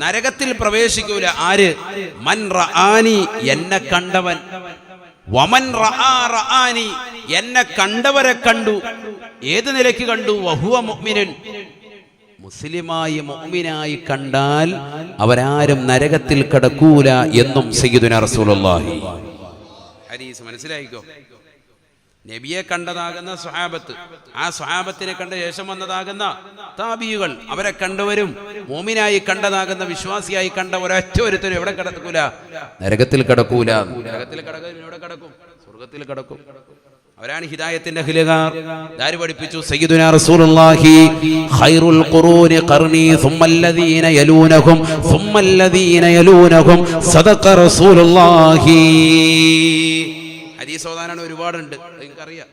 നരകത്തിൽ പ്രവേശിക്കൂല. ആര്? മൻ റആനി, എന്നെ കണ്ടവൻ. വമൻ റആ റആനി, എന്നെ കണ്ടവരെ കണ്ടു. ഏത് നിലയ്ക്ക് കണ്ടു? വഹുവ മുഅ്മിനുൻ, മുസ്ലിമായി മുഅ്മിനായി കണ്ടാൽ അവരാരും നരകത്തിൽ കടക്കൂല എന്നും സയ്യിദുനാ റസൂലുള്ളാഹി. ഹദീസ് മനസ്സിലായിക്കോ. നബിയെ കണ്ടതാകുന്ന സ്വഹാബത്ത്, ആ സ്വഹാബത്തിനെ കണ്ട ശേഷം വന്നതാകുന്ന താബിയുകൾ, അവരെ കണ്ടവരും മുഅ്മിനായി കണ്ടതാകുന്ന വിശ്വാസിയായി കണ്ട ഒരൊറ്റ ഒരുത്തരും എവിടെ കടക്കൂല? നരകത്തിൽ കടക്കൂല. നരകത്തിൽ കടക്കും, എവിടെ കടക്കും? സ്വർഗത്തിൽ കടക്കും. അവരാണ് ഹിദായത്തിന്റെ അഹ്ലുകാർ. ആര് പഠിപ്പിച്ചു? സയ്യിദുനാ റസൂലുള്ളാഹി. ഖൈറുൽ ഖുറൂനി ഖർനി സുമ്മല്ലദീന യലൂനഹും സുമ്മല്ലദീന യലൂനഹും സദഖ റസൂലുള്ളാഹി. ഹദീസ് ഓതാനാണ് ഒരുപാടുണ്ട്, നിങ്ങൾക്കറിയാം.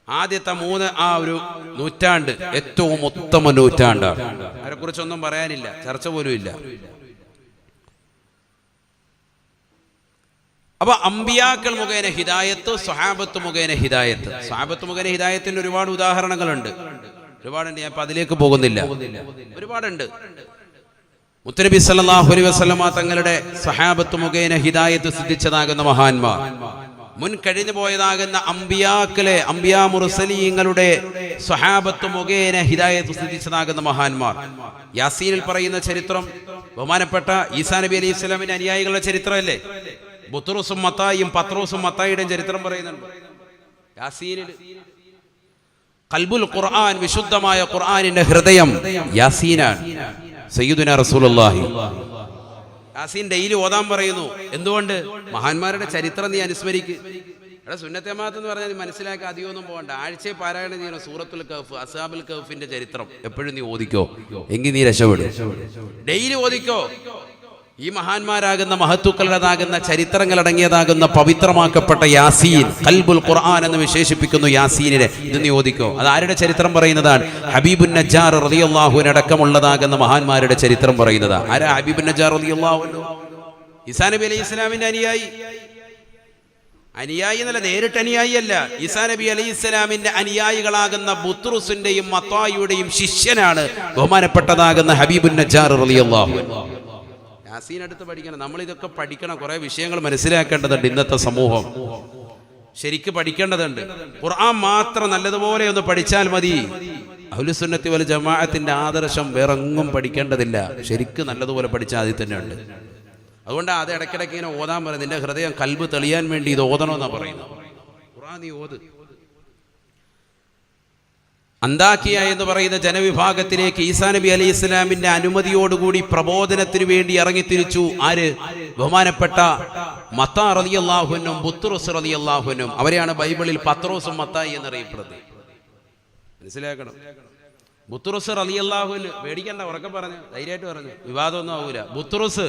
ആദ്യത്തെ 3 ആ ഒരു നൂറ്റാണ്ട് ഏറ്റവും ഉത്തമ നൂറ്റാണ്ടാണ്. അതിനെക്കുറിച്ചൊന്നും പറയാനില്ല, ചർച്ച പോലും ഇല്ല. അപ്പൊ അമ്പിയാക്കൾ മുഖേന ഹിദായത്ത്, സ്വഹാബത്ത് മുഖേന ഹിദായത്ത്. സ്വഹാബത്ത് മുഖേന ഹിദായത്തിന് ഒരുപാട് ഉദാഹരണങ്ങളുണ്ട്, ഒരുപാടുണ്ട്. ഞാൻ ഇപ്പൊ അതിലേക്ക് പോകുന്നില്ല, ഒരുപാടുണ്ട്. മുത്തനബി സല്ലല്ലാഹു അലൈഹി വസല്ലമ തങ്ങളുടെ സ്വഹാബത്ത് മുഖേന ഹിദായത്ത് സിദ്ധിച്ചതാകുന്ന മഹാന്മാർ, മുൻ കഴിഞ്ഞു പോയതാകുന്ന അമ്പിയാക്കളെ, അമ്പിയാ മുർസലീങ്ങളുടെ സ്വഹാബത്ത് മുഖേന ഹിദായത്ത് സിദ്ധിച്ചതാകുന്ന മഹാന്മാർ. യാസീനിൽ പറയുന്ന ചരിത്രം ബഹുമാനപ്പെട്ട ഈസാ നബി അലൈഹി സ്വലാമിന്റെ അനുയായികളുടെ ചരിത്രമല്ലേ? ബുത്റൂസും മത്തായിയും പത്രോസും മത്തായിയുടെയും ചരിത്രം പറയുന്നുണ്ട് യാസീനിൽ. ഖൽബുൽ ഖുർആൻ, വിശുദ്ധമായ ഖുർആനിന്റെ ഹൃദയം യാസീനാണ്. സയ്യിദുനാ റസൂലുള്ളാഹി യാസീൻ ഡെയിലി ഓതാൻ പറയുന്നു. എന്തുകൊണ്ട്? മഹാന്മാരുടെ ചരിത്രം നീ അനുസ്മരിക്ക്. എടാ, സുന്നത്തെ ജമാഅത്ത് എന്ന് പറഞ്ഞാൽ നീ മനസ്സിലാക്കി അധികമൊന്നും പോകണ്ട. ആഴ്ചയിൽ പാരായണം ചെയ്യണം സൂറത്തുൽ കഹ്ഫ്, അസ്ഹാബുൽ കഹ്ഫിന്റെ ചരിത്രം എപ്പോഴും നീ ഓദിക്കോ, എങ്കിൽ നീ രക്ഷപ്പെടും. ഡെയിലി ഓദിക്കോ. ഈ മഹാന്മാരാകുന്ന മഹത്തുക്കളുടേതാകുന്ന ചരിത്രങ്ങൾ അടങ്ങിയതാകുന്ന പവിത്രമാക്കപ്പെട്ട യാസീൻ, ഖൽബുൽ ഖുർആൻ എന്ന് വിശേഷിപ്പിക്കുന്നു യാസീനിനെ. ഇത് നീ ഓദിക്കോ. അത് ആരുടെ ചരിത്രം പറയുന്നതാണ്? ഹബീബുൻ നജ്ജാർ റളിയല്ലാഹു അൻഹു അടക്കമുള്ളതാകുന്ന മഹാന്മാരുടെ ചരിത്രം പറയുന്നതാ. ആരാ ഹബീബുൻ നജ്ജാർ റളിയല്ലാഹു അൻഹു? ഈസാ നബി അലൈഹി ഇസ്ലാമിന്റെ അനുയായി. അനുയായി എന്നല്ല, നേരിട്ട് അനുയായി അല്ല. ഈസാ നബി അലൈഹി ഇസ്ലാമിന്റെ അനുയായികളാകുന്ന ബുത്റൂസിന്റെയും മത്തായിയുടെയും ശിഷ്യനാണ് ബഹുമാനപ്പെട്ടതാകുന്ന ഹബീബുൻ നജ്ജാർ റളിയല്ലാഹു അൻഹു. യാസീൻ അടുത്ത് പഠിക്കണം. നമ്മളിതൊക്കെ പഠിക്കണം, കുറെ വിഷയങ്ങൾ മനസ്സിലാക്കേണ്ടതുണ്ട്. ഇന്നത്തെ സമൂഹം ശരിക്ക് പഠിക്കേണ്ടതുണ്ട്. ഖുർആൻ മാത്രം നല്ലതുപോലെ ഒന്ന് പഠിച്ചാൽ മതി. അഹ്ലുസുന്നത്തി വൽ ജമാഅത്തിന്റെ ആദർശം വേറെങ്ങും പഠിക്കേണ്ടതില്ല. ശരിക്ക് നല്ലതുപോലെ പഠിച്ചാൽ അതിൽ തന്നെ ഉണ്ട്. അതുകൊണ്ട് അത് ഇടയ്ക്കിടയ്ക്ക് ഇങ്ങനെ ഓതാൻ പറയും. നിന്റെ ഹൃദയം കൽബ് തെളിയാൻ വേണ്ടി ഇത് ഓതണമെന്നാണ് പറയുന്നത്. ഖുർആൻ നീ ഓത്. അന്താക്കിയ എന്ന് പറയുന്ന ജനവിഭാഗത്തിലേക്ക് ഈസാ നബി അലൈഹി ഇസ്ലാമിന്റെ അനുമതിയോടുകൂടി പ്രബോധനത്തിന് വേണ്ടി ഇറങ്ങിത്തിരിച്ചു. ആര്? ബഹുമാനപ്പെട്ട മത്താ റളിയല്ലാഹു അൻഹും ബുത്റൂസ് റളിയല്ലാഹു അൻഹും. അവരെയാണ് ബൈബിളിൽ പത്രോസും മത്തായി എന്നറിയപ്പെടുന്നത്. മനസ്സിലാക്കണം. ബുത്റൂസ് റളിയല്ലാഹു അൻഹു, പേടിക്കണ്ട, ഉറക്കെ പറഞ്ഞു, ധൈര്യമായിട്ട് പറഞ്ഞു, വിവാദമൊന്നും ആവൂല. ബുത്റൂസ്,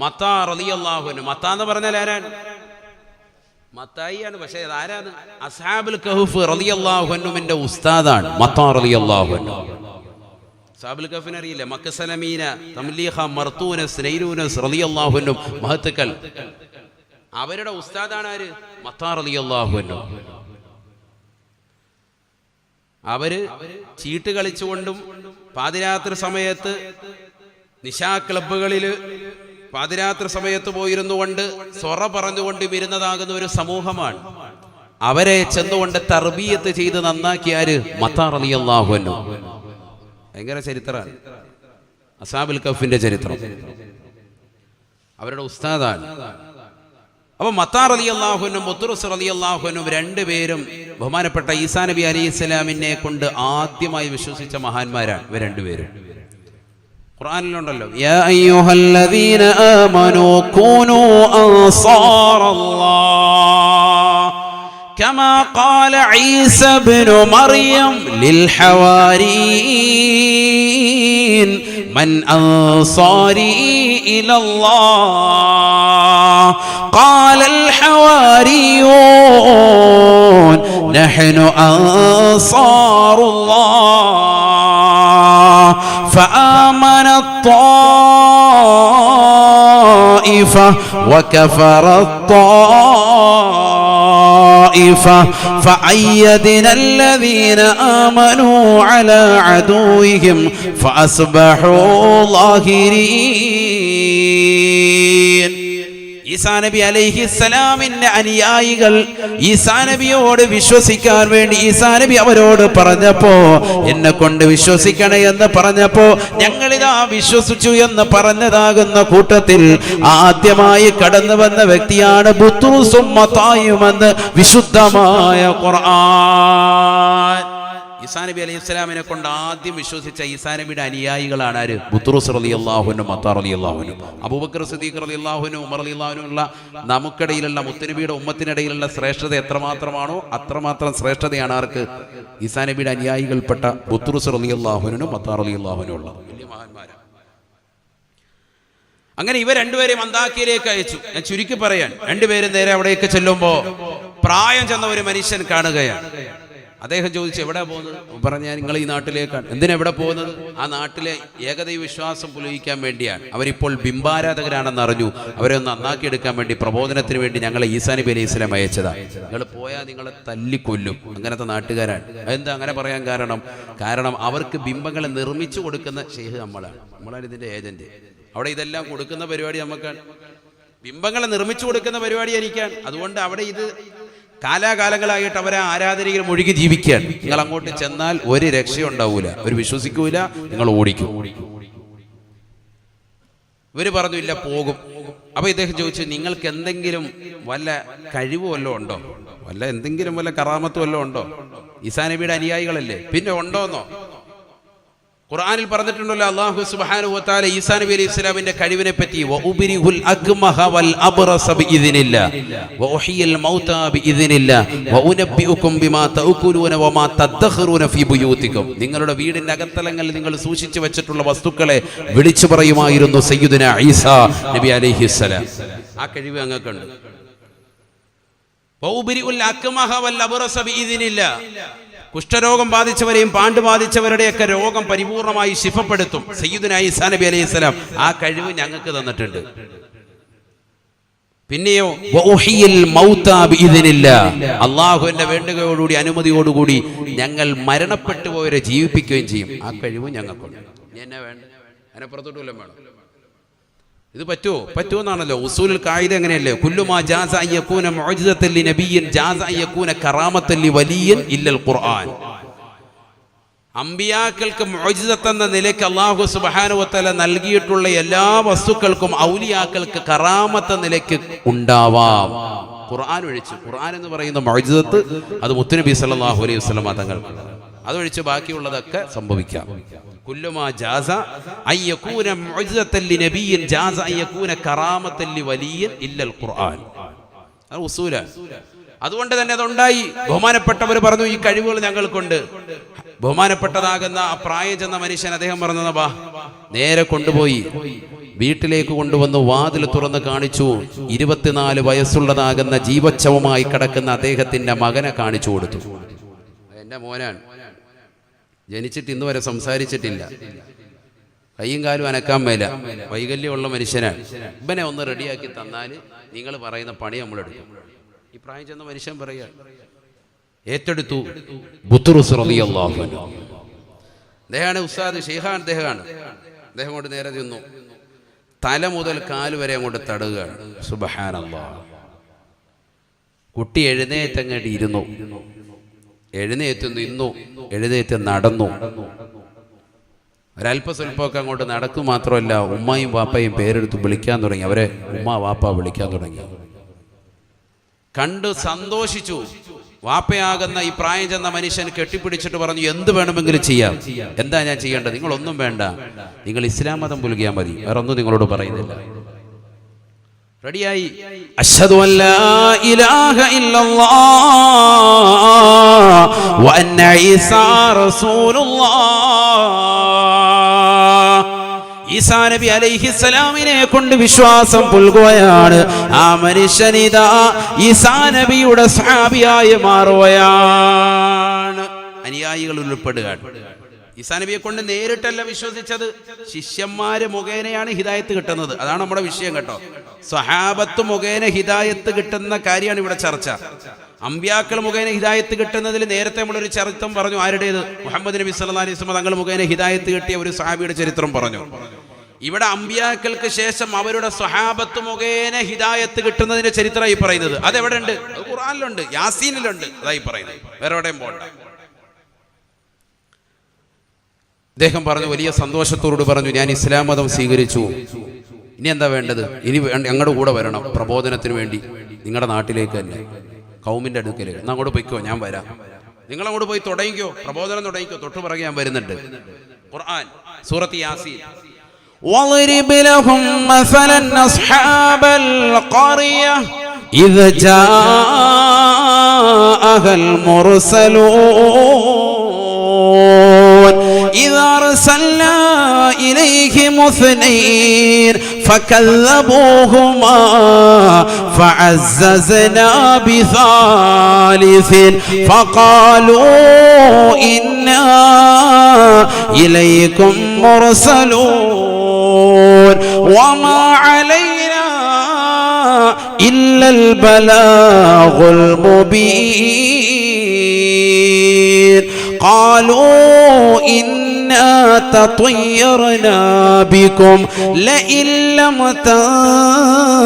മത്താ റളിയല്ലാഹു അൻഹു. മത്താ എന്ന് പറഞ്ഞാൽ ആരാണ്? മത്തായിയാണ്. പക്ഷേ ആരാണ്? അസ്ഹാബുൽ കഹ്ഫ് റളിയല്ലാഹു അൻഹുവിന്റെ ഉസ്താദാണ് മത്താ റളിയല്ലാഹു അൻഹു. അസ്ഹാബുൽ കഹ്ഫിനെ അറിയില്ല? മക്കസലമീന, തംലീഖ, മർതൂനസ്, നൈലൂനസ് റളിയല്ലാഹു അൻഹും മഹത്തുക്കൾ. അവരുടെ ഉസ്താദാണ് ആര്? മത്താ റളിയല്ലാഹു അൻഹു. അവര് ചീട്ട് കളിച്ചുകൊണ്ടും പാതിരാത്രി സമയത്ത് നിശാ ക്ലബ്ബുകളില് പാതിരാത്രി സമയത്ത് പോയിരുന്നു കൊണ്ട് സൊറ പറഞ്ഞുകൊണ്ട് വരുന്നതാകുന്ന ഒരു സമൂഹമാണ്. അവരെ ചെന്നുകൊണ്ട് തർബിയത്ത് ചെയ്ത് നന്നാക്കിയാര്? മത്താ റളിയല്ലാഹു അൻഹു. ഭയങ്കര ചരിത്രമാണ് അസ്ഹാബുൽ കഹ്ഫിന്റെ ചരിത്രം. അവരുടെ ഉസ്താദാണ്. അപ്പൊ മത്താ റളിയല്ലാഹു അൻഹു ബുത്റൂസ് റളിയല്ലാഹു അൻഹു രണ്ടുപേരും ബഹുമാനപ്പെട്ട ഈസാ നബി അലൈഹി ഇസ്ലാമിനെ കൊണ്ട് ആദ്യമായി വിശ്വസിച്ച മഹാന്മാരാണ് ഇവർ രണ്ടുപേരും. ഖുർആനിലുണ്ടല്ലോ, യാ അയ്യുഹല്ലദീന ആമനൂ കൂനൂ അൻസാറല്ലാഹ് കമാ ഖാല ഈസ ഇബ്നു മർയം ലിൽ ഹവാരിയീൻ മൻ അൻസാരി ഇലല്ലാഹ് ഖാലൽ ഹവാരിയൂൻ നഹ്നു അൻസാറുല്ലാഹ് فآمنت طائفة وكفرت طائفة طائفة فأيدنا الذين آمنوا على عدوهم فأصبحوا ظاهرين. ഈസാ നബി അലൈഹിസ്സലാമിന്റെ അനുയായികൾ ഈസാ നബിയോട് വിശ്വസിക്കാൻ വേണ്ടി ഈസാ നബി അവരോട് പറഞ്ഞപ്പോ, എന്നെ കൊണ്ട് വിശ്വസിക്കണേ എന്ന് പറഞ്ഞപ്പോ, ഞങ്ങളിതാ വിശ്വസിച്ചു എന്ന് പറഞ്ഞതാകുന്ന കൂട്ടത്തിൽ ആദ്യമായി കടന്നു വന്ന വ്യക്തിയാണ് ബുത്റൂസും മത്തായുമെന്ന് വിശുദ്ധമായ ഖുർആൻ. ഈസാ നബി അലൈഹി സ്വലാമിനെ കൊണ്ട് ആദ്യം വിശ്വസിച്ച ഈസാ നബിയുടെ അനുയായികളാണ് ആര്? ബുത്റൂസ് റളിയല്ലാഹു അൻഹു, മത്താ റളിയല്ലാഹു അൻഹു, അബൂബക്കർ സിദ്ദീഖ് റളിയല്ലാഹു അൻഹു, ഉമർ റളിയല്ലാഹു അൻഹു ഉള്ള നമുക്കിടയിലുള്ള മുത്തുനബിയുടെ ഉമ്മത്തിനിടയിലുള്ള ശ്രേഷ്ഠത എത്രമാത്രമാണോ അത്രമാത്രം ശ്രേഷ്ഠതയാണ് ആർക്ക്? ഈസാ നബിയുടെ അനുയായികൾപ്പെട്ട ബുത്റൂസ് റളിയല്ലാഹു അൻഹു, മത്താ റളിയല്ലാഹു അൻഹു ഉള്ള വലിയ മഹാന്മാരാണ്. അങ്ങനെ ഇവർ രണ്ടുപേരെയും അന്താക്കിയയിലേക്ക് അയച്ചു. ഞാൻ ചുരുക്കി പറയാൻ, രണ്ടുപേരും നേരെ അവിടേക്ക് ചെല്ലുമ്പോൾ പ്രായം ചെന്ന ഒരു മനുഷ്യൻ കാണുകയാണ്. അദ്ദേഹം ചോദിച്ചു, എവിടെ പോകുന്നത്? പറഞ്ഞാൽ നിങ്ങൾ ഈ നാട്ടിലേക്കാണ്. എന്തിനാ എവിടെ പോകുന്നത്? ആ നാട്ടിലെ ഏകദൈവ വിശ്വാസം പുലയിക്കാൻ വേണ്ടിയാണ്. അവരിപ്പോൾ ബിംബാരാധകരാണെന്ന് അറിഞ്ഞു. അവരെ ഒന്ന് നന്നാക്കിയെടുക്കാൻ വേണ്ടി പ്രബോധനത്തിന് വേണ്ടി ഞങ്ങളെ ഈസാ നബി അലൈഹി സ്വലാം അയച്ചതാ. നിങ്ങൾ പോയാൽ നിങ്ങളെ തല്ലിക്കൊല്ലും. അങ്ങനത്തെ നാട്ടുകാരാണ്. അതെന്താ അങ്ങനെ പറയാൻ കാരണം അവർക്ക് ബിംബങ്ങളെ നിർമ്മിച്ചു കൊടുക്കുന്ന ഷെയ്ഖ് നമ്മളാണ് ഇതിന്റെ ഏജന്റ്. അവിടെ ഇതെല്ലാം കൊടുക്കുന്ന പരിപാടി നമുക്കാണ്. ബിംബങ്ങളെ നിർമ്മിച്ചു കൊടുക്കുന്ന പരിപാടി എനിക്കാണ്. അതുകൊണ്ട് അവിടെ ഇത് കാലാകാലങ്ങളായിട്ട് അവരെ ആരാധനയിൽ മുഴുകി ജീവിക്കുകയാണ്. നിങ്ങൾ അങ്ങോട്ട് ചെന്നാൽ ഒരു രക്ഷയുണ്ടാവൂല, ഒരു വിശ്വസിക്കൂല, നിങ്ങൾ ഓടിക്കും. ഇവര് പറഞ്ഞു ഇല്ല, പോകും. അപ്പൊ ഇദ്ദേഹം ചോദിച്ചു, നിങ്ങൾക്ക് എന്തെങ്കിലും വല്ല കഴിവ് വല്ലതും ഉണ്ടോ? എന്തെങ്കിലും വല്ല കറാമത്ത് വല്ലതും ഉണ്ടോ? ഈസാ നബിയുടെ അനുയായികളല്ലേ, പിന്നെ ഉണ്ടോന്നോ? ഖുർആനിൽ പറഞ്ഞിട്ടുണ്ടല്ലോ, അല്ലാഹു സുബ്ഹാനഹു വ തആല ഈസാ നബി അലൈഹി സ്വലാമിന്റെ കഴിവിനെ പറ്റി, വഉബരിഹുൽ അക്മഹ വൽ അബ്റസ ബിഇദ്നില്ലാഹ് വഉഹിയൽ മൗതാ ബിഇദ്നില്ലാഹ് വഉനബ്ബിഉകും ബിമാ തഅകുലൂന വമാ തദ്ഖറൂന ഫീ ബുയൂതികും. നിങ്ങളുടെ വീടിന്റെ അകത്തളങ്ങളിൽ നിങ്ങൾ സൂക്ഷിച്ചു വെച്ചിട്ടുള്ള വസ്തുക്കളെ വിളിച്ചു പറയുമായിരുന്നു സയ്യിദുനാ ഈസാ നബി അലൈഹി സ്വലാം. ആ കഴിവ് അങ്ങക്കുണ്ട്. വഉബരിഉൽ അക്മഹ വൽ അബ്റസ ബിഇദ്നില്ലാഹ്. കുഷ്ഠരോഗം ബാധിച്ചവരെയും പാണ്ട് ബാധിച്ചവരുടെയൊക്കെ രോഗം പരിപൂർണമായി ശിഫപ്പെടുത്തും സയ്യിദുനാ ഈസാ നബി അലൈഹി സ്വലാം. ആ കഴിവ് ഞങ്ങൾക്ക് തന്നിട്ടുണ്ട്. പിന്നെയോ വഉഹിയൽ മൗതാ ബിഇദ്നില്ലാഹ്, അല്ലാഹുവിന്റെ വേണ്ടുകയോടുകൂടി അനുമതിയോടുകൂടി ഞങ്ങൾ മരണപ്പെട്ടു പോയവരെ ജീവിപ്പിക്കുകയും ചെയ്യും. ആ കഴിവ് ഞങ്ങൾക്കുണ്ട്. എന്നെ വേണ്ട, അതിനപ്പുറത്തോട്ട് വല്ലതും വേണം. ഇത് പറ്റുമെന്നാണല്ലോ ഉസൂലുൽ ഖായിദ. എങ്ങനെയല്ലേ, കുല്ലുമാ ജാസ അൻ യകൂന മുഅ്ജിസത്തൻ ലിനബിയ്യിൻ ജാസ അൻ യകൂന കറാമത്തൻ ലിവലിയ്യിൻ ഇല്ലൽ ഖുർആൻ. അമ്പിയാക്കൾക്ക് മുഅ്ജിസത്ത് എന്ന നിലയ്ക്ക് അല്ലാഹു സുബ്ഹാനഹു വ തആല നൽകിയിട്ടുള്ള എല്ലാ വസ്തുക്കൾക്കും ഔലിയാക്കൾക്ക് കറാമത്ത് നിലയ്ക്ക് ഉണ്ടാവാം, ഖുർആൻ ഒഴിച്ച്. ഖുർആൻ എന്ന് പറയുന്ന മുഅ്ജിസത്ത് അത് മുത്തുനബി സല്ലല്ലാഹു അലൈഹി വസല്ലം തങ്ങൾക്ക്, അതൊഴിച്ച് ബാക്കിയുള്ളതൊക്കെ സംഭവിക്കാം. കുല്ലുമാ ജാസ അൻ യകൂന മുഅ്ജിസത്തൻ ലിനബിയ്യിൻ ജാസ അൻ യകൂന കറാമത്തൻ ലിവലിയ്യിൻ ഇല്ലൽ ഖുർആൻ. അത് ഉസൂലാണ്. അതുകൊണ്ട് തന്നെ അതുണ്ടായി. ബഹുമാനപ്പെട്ടവർ പറഞ്ഞു, ഈ കഴിവുകൾ ഞങ്ങൾക്കുണ്ട്. ബഹുമാനപ്പെട്ടതാകുന്ന ആ പ്രായം ചെന്ന മനുഷ്യൻ അദ്ദേഹം പറഞ്ഞത്, വാ, നേരെ കൊണ്ടുപോയി വീട്ടിലേക്ക് കൊണ്ടുവന്ന് വാതിൽ തുറന്ന് കാണിച്ചു. 24 വയസ്സുള്ളതാകുന്ന ജീവച്ഛവമായി കിടക്കുന്ന അദ്ദേഹത്തിന്റെ മകനെ കാണിച്ചു കൊടുത്തു. എന്റെ മോനാണ്, ജനിച്ചിട്ട് ഇന്ന് വരെ സംസാരിച്ചിട്ടില്ല, കയ്യും കാലും അനക്കാൻ മേല, വൈകല്യമുള്ള മനുഷ്യനാണ്. ഇവനെ ഒന്ന് റെഡിയാക്കി തന്നാൽ നിങ്ങൾ പറയുന്ന പണി നമ്മളെടുക്കും. ഈ പ്രായം ചെന്ന മനുഷ്യൻ പറയുക, ഏറ്റെടുത്തു. ബുത്റൂസ് റളിയല്ലാഹു അൻഹു അദ്ദേഹമാണ് ഉസ്താദ്, ഷെയ്ഖാൻ അദ്ദേഹമാണ്. അദ്ദേഹം കൊണ്ട് നേരെ ചെന്നു, തല മുതൽ കാല് വരെ അങ്ങോട്ട് തടുകയാണ്. സുബ്ഹാനല്ലാഹ്. കുട്ടി എഴുന്നേറ്റങ്ങോട്ട് ഇരുന്നു, എഴുന്നേറ്റ് നിന്നു, എഴുന്നേറ്റ് നടന്നു. ഒരല്പസ്വല്പമൊക്കെ അങ്ങോട്ട് നടക്കും. മാത്രമല്ല ഉമ്മയും വാപ്പയും പേരെടുത്ത് വിളിക്കാൻ തുടങ്ങി. അവരെ ഉമ്മ വാപ്പ വിളിക്കാൻ തുടങ്ങി. കണ്ട് സന്തോഷിച്ചു. വാപ്പയാകുന്ന ഈ പ്രായം ചെന്ന മനുഷ്യൻ കെട്ടിപ്പിടിച്ചിട്ട് പറഞ്ഞു, എന്ത് വേണമെങ്കിലും ചെയ്യാം. എന്താ ഞാൻ ചെയ്യേണ്ടത്? നിങ്ങളൊന്നും വേണ്ട, നിങ്ങൾ ഇസ്ലാം മതം പുലുകിയാൽ മതി, വേറെ ഒന്നും നിങ്ങളോട് പറയുന്നില്ല. റെഡിയായി. അശ്ഹദു അൻ ലാ ഇലാഹ ഇല്ലല്ലാഹ് വ അന്ന ഈസാ റസൂലുള്ളാഹ്. ഈസാ നബി അലൈഹിസ്സലാമിനെ കൊണ്ട് വിശ്വാസം പുൽകുകയാണ്. ആ മനുഷ്യനിതാ ഈസാ നബിയുടെ സ്വഹാബിയായി മാറുകയാണ്. അനുയായികൾ ഉൾപ്പെടുകയാണ്. ഈസാ നബിയെ കൊണ്ട് നേരിട്ടല്ല വിശ്വസിച്ചത്, ശിഷ്യന്മാര് മുഖേനയാണ് ഹിദായത്ത് കിട്ടുന്നത്. അതാണ് നമ്മുടെ വിഷയം കേട്ടോ. സ്വഹാബത്ത് മുഖേന ഹിദായത്ത് കിട്ടുന്ന കാര്യമാണ് ഇവിടെ ചർച്ച. അമ്പ്യാക്കൾ മുഖേന ഹിദായത്ത് കിട്ടുന്നതിൽ നേരത്തെ നമ്മളൊരു ചരിത്രം പറഞ്ഞു. ആരുടേത്? മുഹമ്മദ് നബി സല്ലല്ലാഹു അലൈഹി വസല്ലം തങ്ങൾ മുഖേന ഹിദായത്ത് കിട്ടിയ ഒരു സഹാബിയുടെ ചരിത്രം പറഞ്ഞു. ഇവിടെ അമ്പ്യാക്കൾക്ക് ശേഷം അവരുടെ സ്വഹാബത്ത് മുഖേന ഹിദായത്ത് കിട്ടുന്നതിന്റെ ചരിത്രമായി പറയുന്നത്. അതെവിടെ ഉണ്ട്? അത് ഖുർആനിലുണ്ട്, യാസീനിലുണ്ട്. അതായി പറയുന്നത്, വേറെ എവിടെയും പോകണ്ട. അദ്ദേഹം പറഞ്ഞു, വലിയ സന്തോഷത്തോട് പറഞ്ഞു, ഞാൻ ഇസ്ലാം മതം സ്വീകരിച്ചു. ഇനി എന്താ വേണ്ടത്? ഇനി ഞങ്ങളുടെ കൂടെ വരണം പ്രബോധനത്തിന് വേണ്ടി. നിങ്ങളുടെ നാട്ടിലേക്ക് തന്നെ, കൗമിന്റെ അടുക്കലേക്ക്. എന്നാ അങ്ങോട്ട് പോയിക്കോ, ഞാൻ വരാം. നിങ്ങളങ്ങോട്ട് പോയി തുടങ്ങിക്കോ, പ്രബോധനം തുടങ്ങിക്കോ. തൊട്ടു പിറകെ ഞാൻ വരുന്നുണ്ട്. ഖുർആൻ സൂറത്ത് യാസീൻ. واضرب لهم مثلا أصحاب القرية إذ جاءها المرسلون إذ أرسلنا إليهم اثنين فكذبوهما فعززنا بثالث فقالوا إنا إليكم مرسلون وما علينا إلا البلاغ المبين قالوا إنا تطيرنا بكم لئن لم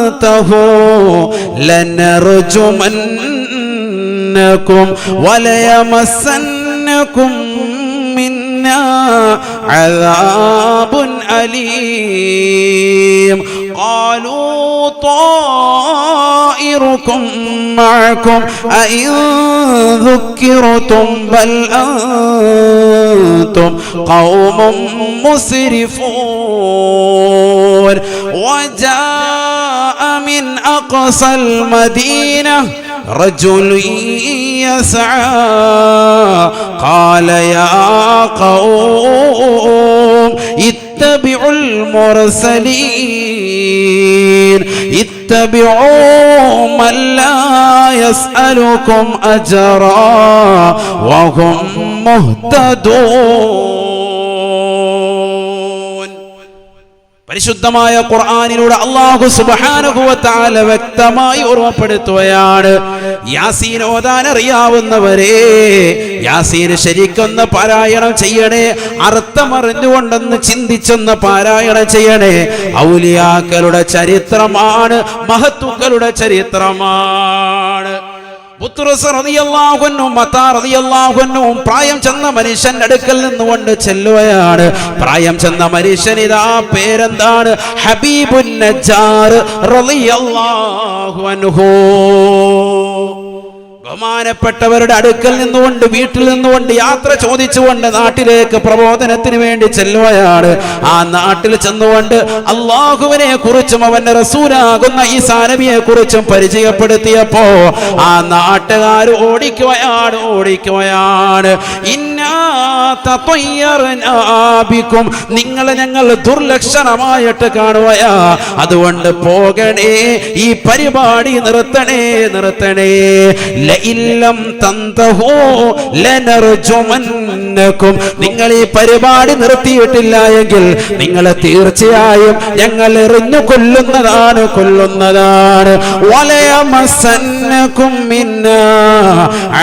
تنتهوا لنرجمنكم وليمسنكم منا عذاب أليم قالوا طائركم معكم أئن ذكرتم بل أنتم قوم مسرفون وجاء من أقصى المدينة رجل يسعى قال يا قوم اتبعوا المرسلين اتبعوا من لا يسألكم أجرا وهم مهتدون. പരിശുദ്ധമായ ഖുർആനിലൂടെ അല്ലാഹു സുബ്ഹാനഹു വ തആല വ്യക്തമായി ഓർമ്മപ്പെടുത്തുകയാണ്, യാസീൻ ഓതാൻ അറിയാവുന്നവരെ യാസീൻ ശരിക്കൊന്ന് പാരായണം ചെയ്യണേ, അർത്ഥമറിഞ്ഞുകൊണ്ടെന്ന് ചിന്തിച്ചൊന്ന് പാരായണം ചെയ്യണേ. ഔലിയാക്കളുടെ ചരിത്രമാണ്, മഹത്തുക്കളുടെ ചരിത്രമാണ്. പ്രായം ചെന്ന മനുഷ്യന്റെ അടുക്കൽ നിന്നുകൊണ്ട് ചെല്ലുകയാണ്. പ്രായം ചെന്ന മനുഷ്യൻ ഇതാ പേരെന്താണ്? ഹബീബുൻ നജ്ജാർ റളിയല്ലാഹു അൻഹു. ബഹുമാനപ്പെട്ടവരുടെ അടുക്കൽ നിന്നുകൊണ്ട്, വീട്ടിൽ നിന്നുകൊണ്ട് യാത്ര ചോദിച്ചുകൊണ്ട് നാട്ടിലേക്ക് പ്രബോധനത്തിന് വേണ്ടി ചെല്ലുകയാണ്. ആ നാട്ടിൽ ചെന്നുകൊണ്ട് അള്ളാഹുവിനെ കുറിച്ചും അവന്റെ റസൂലാകുന്ന ഈസാ നബിയെ കുറിച്ചും പരിചയപ്പെടുത്തിയപ്പോ ആ നാട്ടുകാർ ഓടിക്കുകയാണ്. നിങ്ങളെ ഞങ്ങൾ ദുർലക്ഷണമായിട്ട് കാണുകയാ, അതുകൊണ്ട് പോകണേ, ഈ പരിപാടി നിർത്തണേ. ലഇല്ലം തന്തഹു ലനർജുമന്നകും. നിങ്ങൾ ഈ പരിപാടി നിർത്തിയിട്ടില്ല എങ്കിൽ നിങ്ങളെ തീർച്ചയായും ഞങ്ങൾ എറിഞ്ഞു കൊല്ലുന്നതാണ്. വലയമസന്നകും മിന്നാ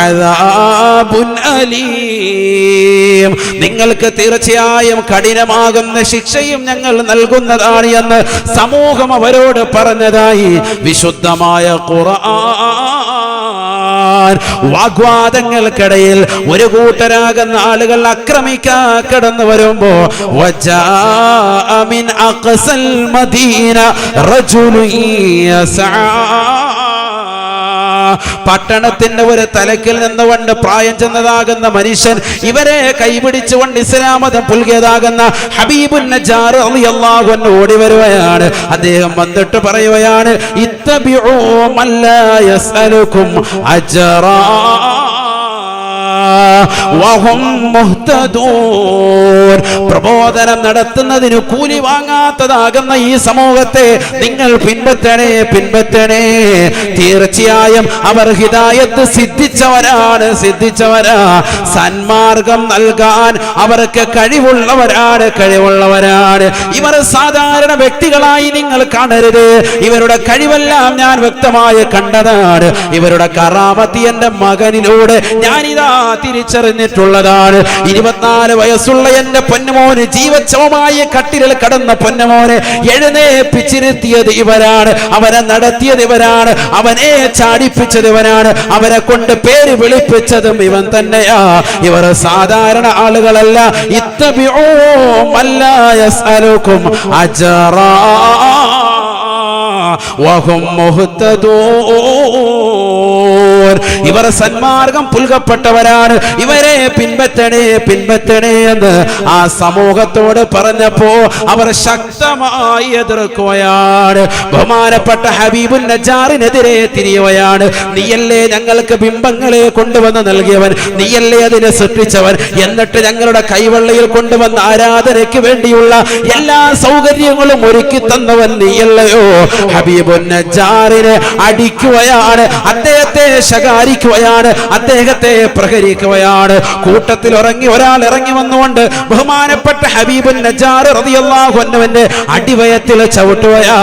അദാബുൻ അലീം. നിങ്ങൾക്ക് തീർച്ചയായും കഠിനമാകുന്ന ശിക്ഷയും ഞങ്ങൾ നൽകുന്നതാണ് എന്ന് സമൂഹം അവരോട് പറഞ്ഞതായി വിശുദ്ധമായ ഖുർആൻ. വാഗ്വാദങ്ങൾക്കിടയിൽ ഒരു കൂട്ടരാകുന്ന ആളുകൾ ആക്രമിക്കാൻ കടന്നു വരുമ്പോ വജാഅ മിൻ അഖ്സൽ മദീന റജുലുൻ യസ്ആ. പട്ടണത്തിന്റെ ഒരു തലക്കിൽ നിന്നുകൊണ്ട് പ്രായം ചെന്നതാകുന്ന മനുഷ്യൻ ഇവരെ കൈപിടിച്ചുകൊണ്ട് ഇസ്ലാം മതം പുൽകിയതാകുന്ന ഹബീബുൻ നജ്ജാർ റളിയല്ലാഹു അൻഹു ഓടി വരുകയാണ്. അദ്ദേഹം വന്നിട്ട് പറയുകയാണ്, ഇത്തബിഉ മൻ ലാ യസ്അലുകും അജ്റാ. വഹും മുഹ്തദൂൻ. പ്രബോധനം നടത്തുന്നതിന് കൂലി വാങ്ങാത്തതാകുന്ന ഈ സമൂഹത്തെ നിങ്ങൾ പിൻപറ്റണേ, പിൻപറ്റണേ. തീർച്ചയായും അവർ ഹിദായത്ത് സിദ്ധിച്ചവരാണ്, സിദ്ധിച്ചവരാ. സന്മാർഗം നൽകാൻ അവർക്ക് കഴിവുള്ളവരാണ്, കഴിവുള്ളവരാണ്. ഇവർ സാധാരണ വ്യക്തികളായി നിങ്ങൾ കാണരുത്. ഇവരുടെ കഴിവെല്ലാം ഞാൻ വ്യക്തമായി കണ്ടതാണ്. ഇവരുടെ കറാമത്ത് എന്റെ മകനിലൂടെ ഞാനിതാ തിരിച്ചറിഞ്ഞിട്ടുള്ളതാണ്. 24 വയസ്സുള്ള എന്റെ പൊന്നുമോന് ജീവച്ഛവമായ കട്ടിലിൽ കടന്ന പൊന്നുമോനെ എഴുന്നേപ്പിച്ചിരുത്തിയത് ഇവരാണ്, അവനെ നടത്തിയത് ഇവരാണ്, അവനെ ചാടിപ്പിച്ചത് ഇവരാണ്, അവരെ കൊണ്ട് പേര് വിളിപ്പിച്ചതും ഇവൻ തന്നെയാ. ഇവർ സാധാരണ ആളുകളല്ല. ഇത്തബിഊ മല്ലാ യസ്അലുകും അജ്റാ വഹും മുഹ്തദൂൻ. ഇവർ സന്മാർഗം പുൽകപ്പെട്ടവരാണ്. ഇവരെ പിൻപറ്റണേ, പിൻപറ്റണേ എന്ന് ആ സമൂഹത്തോട് പറഞ്ഞപ്പോ അവർ ശക്തമായി എതിർക്കുകയാണ്. ബഹുമാനപ്പെട്ട ഹബീബുൻ നജ്ജാറിനെതിരെ തിരിയുകയാണ്. നീയല്ലേ ഞങ്ങൾക്ക് ബിംബങ്ങളെ കൊണ്ടുവന്ന് നൽകിയവൻ, നീയല്ലേ അതിനെ സൃഷ്ടിച്ചവൻ, എന്നിട്ട് ഞങ്ങളുടെ കൈവെള്ളയിൽ കൊണ്ടുവന്ന ആരാധനയ്ക്ക് വേണ്ടിയുള്ള എല്ലാ സൗകര്യങ്ങളും ഒരുക്കി തന്നവൻ നീയല്ലയോ? ഹബീബുൻ നജ്ജാറിനെ അടിക്കുകയാണ്, അദ്ദേഹത്തെ ശകാരിക്കുകയാണ്, അദ്ദേഹത്തെ പ്രഹരിക്കുകയാണ്. കൂട്ടത്തിൽ ഒരാൾ ഇറങ്ങി വന്നുകൊണ്ട് ബഹുമാനപ്പെട്ട ഹബീബുൻ നജ്ജാർ റളിയല്ലാഹു അൻഹുവിന്റെ അടിവയത്തിൽ ചവിട്ടുകയാ.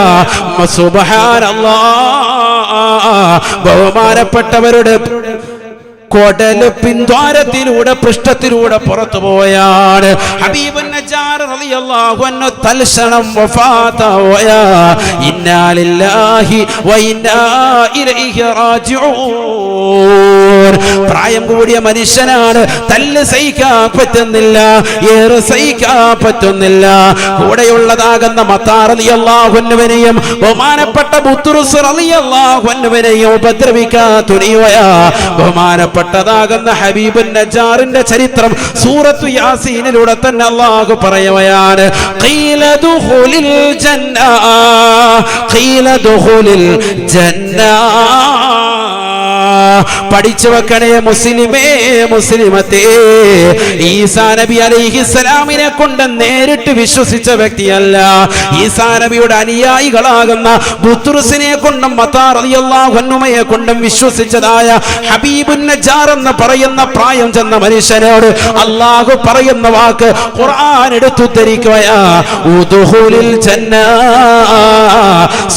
സുബ്ഹാനല്ലാഹ്. ബഹുമാനപ്പെട്ടവരുടെ കൊടല് പിൻദ്വാരത്തിലൂടെ പൃഷ്ഠത്തിലൂടെ പുറത്തു പോയാണ്. ഹബീബുൻ നജ്ജാർ റളിയല്ലാഹു അൻഹു തൽക്ഷണം വഫാതാവയാ. ഇന്നാ ലില്ലാഹി വ ഇന്നാ ഇലൈഹി റാജിഊൻ. പ്രായം കൂടിയ മനുഷ്യനാണ്, തല്ല് സഹിക്കാൻ പറ്റുന്നില്ല, ഏറെ സഹിക്കാൻ പറ്റുന്നില്ല. കൂടെയുള്ളതാകുന്ന മത്താർ റളിയല്ലാഹു അൻഹുവിനെയും ബഹുമാനപ്പെട്ട ബുത്റുസ് റളിയല്ലാഹു അൻഹുവിനെയും ഉപദ്രവിക്കാൻ തുനിയുകയാ. ബഹുമാനപ്പെട്ട പ്പെട്ടതാകുന്ന ഹബീബുൻ നജ്ജാറിന്റെ ചരിത്രം സൂറത്തു യാസീനിലൂടെ തന്നെ അല്ലാഹു പറയുകയാണ്. ഖീല ദുഖുലിൽ ജന്ന, ഖീല ദുഖുലിൽ ജന്ന. പഠിച്ചു വെക്കണേ മുസ്ലിമേ, മുസ്ലിമത്തേ. ഈസാ നബി അലൈഹിസ്സലാമിനെ കൊണ്ട് നേരിട്ട് വിശ്വസിച്ച വ്യക്തിയല്ല. ഈസാ നബിയുടെ അനുയായികളാകുന്ന ബുത്റുസിനെ കൊണ്ടും മത്താർ റളിയല്ലാഹു അൻഹുമയെ കൊണ്ടും വിശ്വസിച്ചതായ ഹബീബുൻ നജ്ജാർ എന്ന് പറയുന്ന പ്രായം ചെന്ന മനുഷ്യനോട് അല്ലാഹു പറയുന്ന വാക്ക് ഖുർആൻ എടുത്തുദ്ധരിക്കുകയാ. ഉദ്ഖുലിൽ ജന്ന,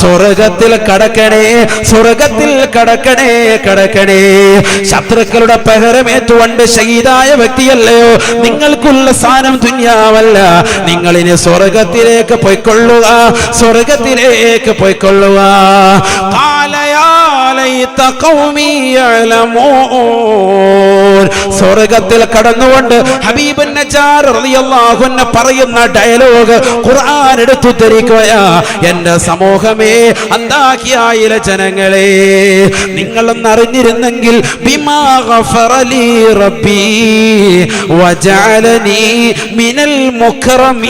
സ്വർഗ്ഗത്തിൽ കടക്കണേ, സ്വർഗ്ഗത്തിൽ കടക്കണേ, കടക്കണേ. ശത്രുക്കളുടെ പകരമേറ്റുകൊണ്ട് ഷഹീദായ വ്യക്തിയല്ലയോ? നിങ്ങൾക്കുള്ള സ്ഥാനം ദുനിയാവല്ല. നിങ്ങളിനി സ്വർഗ്ഗത്തിലേക്ക് പോയിക്കൊള്ളുക, സ്വർഗ്ഗത്തിലേക്ക് പോയിക്കൊള്ളുക. സ്വർഗ്ഗത്തിൽ കടന്നുകൊണ്ട് ഹബീബുൻ നജ്ജാർ റളിയല്ലാഹു അൻഹു പറയുന്ന ഡയലോഗ് ഖുർആൻ എടുത്തുദ്ധരിക്കുകയാ. എന്റെ സമൂഹമേ, അന്താകിയായിലെ ജനങ്ങളെ, നിങ്ങളൊന്ന് അറിഞ്ഞിരുന്നെങ്കിൽ ബിമാ ഗഫറ ലീ റബ്ബി വജഅലനി മിനൽ മുക്രമീൻ.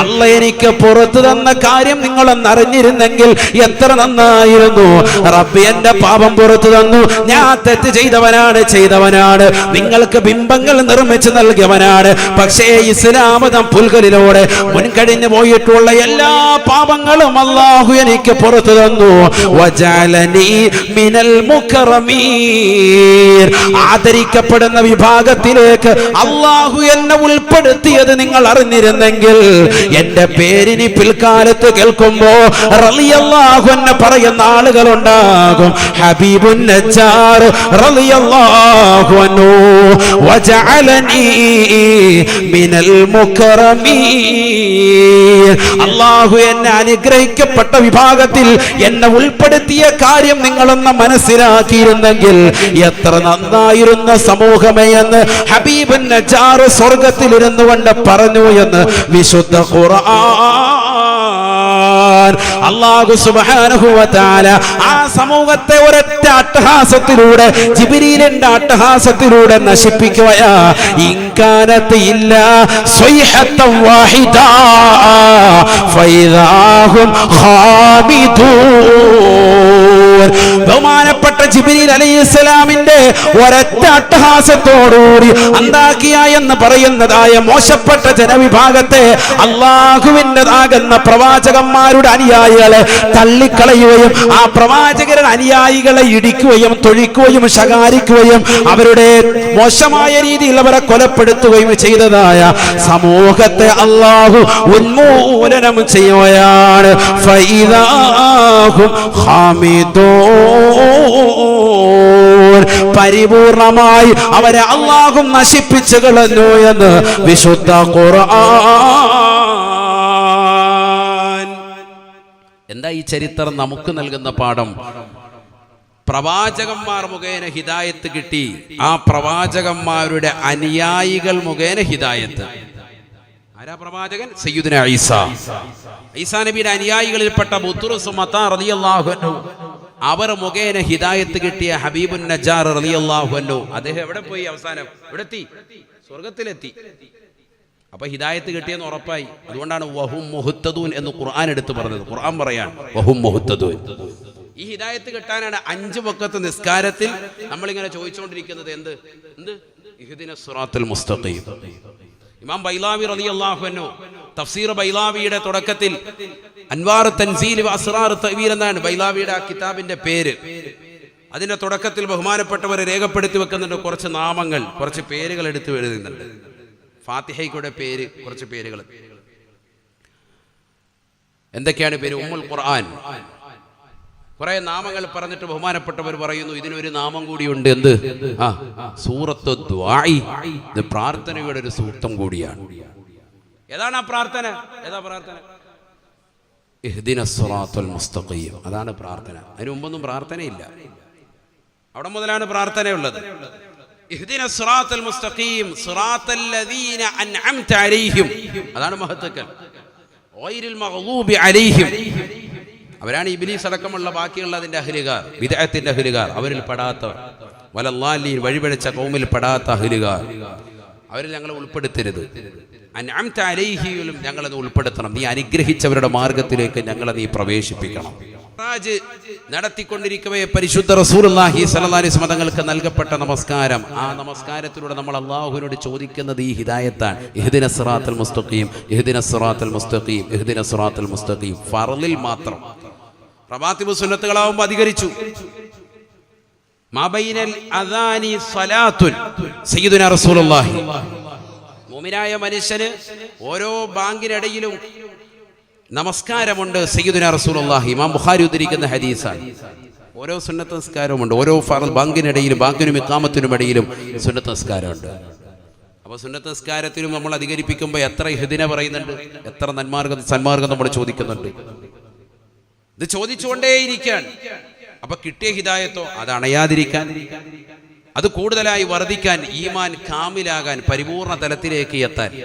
അല്ലാഹ് എനിക്ക് പുറത്തു തന്ന കാര്യം നിങ്ങളൊന്ന് അറിഞ്ഞിരുന്നെങ്കിൽ എത്ര നന്നായിരുന്നു. റബ്ബി എന്റെ പാപം പുറത്തു തന്നു, ഞാൻ തെറ്റ് ചെയ്തവനാണ്, നിങ്ങൾക്ക് ബിംബങ്ങൾ നിർമ്മിച്ചു നൽകിയവനാണ്. പക്ഷേ ഇസ്ലാം മതം പുൽകലിലൂടെ മുൻകഴിഞ്ഞു പോയിട്ടുള്ള എല്ലാ പാപങ്ങളും അല്ലാഹു എനിക്ക് പുറത്തു തന്നു. വജഅലനി മിനൽ മുക്രമീൻ. ആദരിക്കപ്പെടുന്ന വിഭാഗത്തിലേക്ക് അല്ലാഹു എന്നെ ഉൾപ്പെടുത്തിയത് നിങ്ങൾ അറിഞ്ഞിരുന്നെങ്കിൽ എന്റെ പേരിനി പിൽക്കാലത്ത് കേൾക്കുമ്പോ റളിയല്ലാഹു അൻഹു പറയുന്ന ആളുകളുണ്ടാകും. ഹബീബുൻ നജ്ജാർ റളിയല്ലാഹു അൻഹു വജഅലനി മിനൽ മുക്രമീൻ. അല്ലാഹു എന്നെ അനുഗ്രഹിക്കപ്പെട്ട വിഭാഗത്തിൽ എന്നെ ഉൾപ്പെടുത്തിയ കാര്യം നിങ്ങളൊന്ന് മനസ്സിലാക്കിയിരുന്നെങ്കിൽ എത്ര നന്നായിരുന്ന സമൂഹമേ എന്ന് ഹബീബുൻ നജ്ജാർ സ്വർഗ്ഗത്തിലിരുന്നു കൊണ്ട് പറഞ്ഞു എന്ന് വിശുദ്ധ ഖുർആൻ. അല്ലാഹു സുബ്ഹാനഹു വ തആല ആ സമൂഹത്തെ ഒരൊറ്റ അട്ടഹാസത്തിലൂടെ, ജിബ്രീലിന്റെ അട്ടഹാസത്തിലൂടെ നശിപ്പിക്കുകയാ. ഇൻകാനത്ത് ഇല്ലാ സ്വൈഹത്തൻ വാഹിദ ഫൈദാഹും ഖാമിദൂൻ. ബഹുമാനപ്പെട്ട ജിബ്രീൽ അലൈഹിസ്സലാമിന്റെ ഒരൊറ്റ അട്ടഹാസത്തോടുകൂടി അന്താക്കിയ എന്ന് പറയുന്നതായ മോശപ്പെട്ട ജനവിഭാഗത്തെ അള്ളാഹുവിൻ്റെതാകുന്ന പ്രവാചകന്മാരുടെ അനുയായികളെ തള്ളിക്കളയുകയും ആ പ്രവാചകരുടെ അനുയായികളെ ഇടിക്കുകയും തൊഴിക്കുകയും ശകാരിക്കുകയും അവരുടെ മോശമായ രീതിയിൽ അവരെ കൊലപ്പെടുത്തുകയും ചെയ്തതായ സമൂഹത്തെ അള്ളാഹു ഉന്മൂലനം ചെയ്യുകയാണ്. ഫൈദാഹും ഹാമിദൂൻ, പരിപൂർണമായി അവരെ അള്ളാഹു നശിപ്പിച്ചു കളഞ്ഞു എന്ന് വിശുദ്ധ ഖുർആൻ. എന്താ ഈ ചരിത്രം നമുക്ക് നൽകുന്ന പാഠം? പ്രവാചകന്മാർ മുഖേന ഹിദായത്ത് കിട്ടി, ആ പ്രവാചകന്മാരുടെ അനുയായികൾ മുഖേന ഹിദായത്ത്. ആരാ പ്രവാചകൻ? സയ്യിദുനാ ഈസാ നബിയുടെ അനുയായികളിൽപ്പെട്ട ബുത്റുസ് മത്താ റളിയല്ലാഹു അൻഹു, അവർ മുഖേന ഹിദായത്ത് കിട്ടിയ ഹബീബുൻ നജ്ജാർ റളിയല്ലാഹു അൻഹു, അദ്ദേഹം എവിടെ പോയി? അവസാനം എവിടെത്തി? സ്വർഗത്തിലെത്തി. അപ്പൊ ഹിദായത്ത് കിട്ടിയെന്ന് ഉറപ്പായി. അതുകൊണ്ടാണ് വഹും മുഹ്തദൂൻ എന്ന് ഖുർആൻ എടുത്തു പറഞ്ഞത്. ഖുർആൻ പറയാണ് വഹും മുഹ്തദൂൻ. ഈ ഹിദായത്ത് കിട്ടാനാണ് 5 വഖത്ത് നിസ്കാരത്തിൽ നമ്മളിങ്ങനെ ചോദിച്ചുകൊണ്ടിരിക്കുന്നത്. എന്ത് ഇഹ്ദിനസ് സിറാത്തുൽ മുസ്തഖീം. ഇമാം ബൈലാവി റളിയല്ലാഹു അൻഹു തഫ്സീർ ബൈലാവിയുടെ തുടക്കത്തിൽ അൻവാർ തൻസീൽ വ അസ്റാർ തഅവീൽ എന്നാണ് ബൈലാവിയുടെ ആ കിതാബിന്റെ പേര്. അതിന്റെ തുടക്കത്തിൽ ബഹുമാനപ്പെട്ടവരെ രേഖപ്പെടുത്തി വെക്കുന്നുണ്ട് കുറച്ച് നാമങ്ങൾ, കുറച്ച് പേരുകൾ എടുത്തു എഴുതുന്നുണ്ട്. ഫാത്തിഹയുടെ പേര്, കുറച്ച് പേരുകൾ. എന്തൊക്കെയാണ് പേര്? ഉമ്മുൽ ഖുർആൻ. കുറെ നാമങ്ങൾ പറഞ്ഞിട്ട് ബഹുമാനപ്പെട്ടവർ പറയുന്നു ഇതിനൊരു നാമം കൂടിയുണ്ട്. എന്ത്? സൂറത്തു ദുആഇ. ഇത് പ്രാർത്ഥനയുടെ ഒരു സൂക്തം കൂടിയാണ്. ഏതാണ് ആ പ്രാർത്ഥന? ഏതാ പ്രാർത്ഥന? ഇഹ്ദിനസ് സിറാത്തുൽ മുസ്തഖീം. അതാണ് പ്രാർത്ഥന. അതിന് മുമ്പൊന്നും പ്രാർത്ഥനയില്ല. അവിടെ മുതലാണ് പ്രാർത്ഥനയുള്ളത്. ഇഹ്ദിനസ് സിറാത്തുൽ മുസ്തഖീം സിറാത്തൽ ലദീന അൻഅംത അലൈഹിം. അതാണ് മഹത്വക്കൽ. ഗൈറിൽ മഗ്ദൂബി അലൈഹിം. അവരാണ് ഇബ്ലീസ് അടക്കമുള്ള ബാക്കിയുള്ള അതിന്റെ അഹ്ലുകാർ, ബിദ്അത്തിന്റെ അഹ്ലുകാർ. അവരിൽ പെടാത്തവർ. വലല്ലാലീൻ, വഴിപിഴച്ച ഖൗമിൽ പെടാത്ത അഹ്ലുകാർ. അവരിൽ ഞങ്ങളെ ഉൾപ്പെടുത്തരുത്. അൻഅംത അലൈഹിലും ഞങ്ങളത് ഉൾപ്പെടുത്തണം. നീ അനുഗ്രഹിച്ചവരുടെ മാർഗത്തിലേക്ക് ഞങ്ങളെ നീ പ്രവേശിപ്പിക്കണം. മിഅ്റാജ് നടത്തിക്കൊണ്ടിരിക്കവേ പരിശുദ്ധ റസൂലുള്ളാഹി സ്വല്ലല്ലാഹി അലൈഹി വസല്ലം തങ്ങൾക്ക് നൽകപ്പെട്ട നമസ്കാരം, ആ നമസ്കാരത്തിലൂടെ നമ്മൾ അല്ലാഹുവിനോട് ചോദിക്കുന്നത് ഈ ഹിദായത്താണ്. ഇഹ്ദിനസ് സിറാത്തുൽ മുസ്തഖീം, ഇഹ്ദിനസ് സിറാത്തുൽ മുസ്തഖീം, ഇഹ്ദിനസ് സിറാത്തുൽ മുസ്തഖീം. ഫർളിൽ മാത്രം. റവാത്തിബ് സുന്നത്തുകളാവുമ്പോൾ അധികരിച്ചു. മാബൈനൽ അദാനി സ്വലാത്തുൻ. സയ്യിദുനാ റസൂലുള്ളാഹി. മുഅ്മിനായ മനുഷ്യന് ഓരോ ബാങ്കിനിടയിലും നമസ്കാരമുണ്ട്. സയ്യിദുനാ റസൂലുള്ളാഹി. ഇമാം ബുഖാരി ഉദ്ധരിക്കുന്ന ഹദീസാണ്. ഓരോ സുന്നത്ത് നിസ്കാരമുണ്ട്. ഓരോ ഫർള് ബാങ്കിനിടയിലും, ബാങ്കിനും ഇഖാമത്തിനും ഇടയിലും സുന്നത്ത് നിസ്കാരമുണ്ട്. അപ്പോൾ സുന്നത്ത് നിസ്കാരത്തിലും നമ്മൾ അധികരിപ്പിക്കുമ്പോൾ എത്ര ഇഹ്ദിന പറയുന്നുണ്ട്, എത്ര സന്മാർഗം നമ്മൾ ചോദിക്കുന്നുണ്ട്. ഇത് ചോദിച്ചുകൊണ്ടേയിരിക്കാൻ. അപ്പൊ കിട്ടിയ ഹിദായത്തോ അത് അണയാതിരിക്കാൻ, അത് കൂടുതലായി വർദ്ധിക്കാൻ, ഈമാൻ കാമിലാകാൻ, പരിപൂർണ തലത്തിലേക്ക് എത്താൻ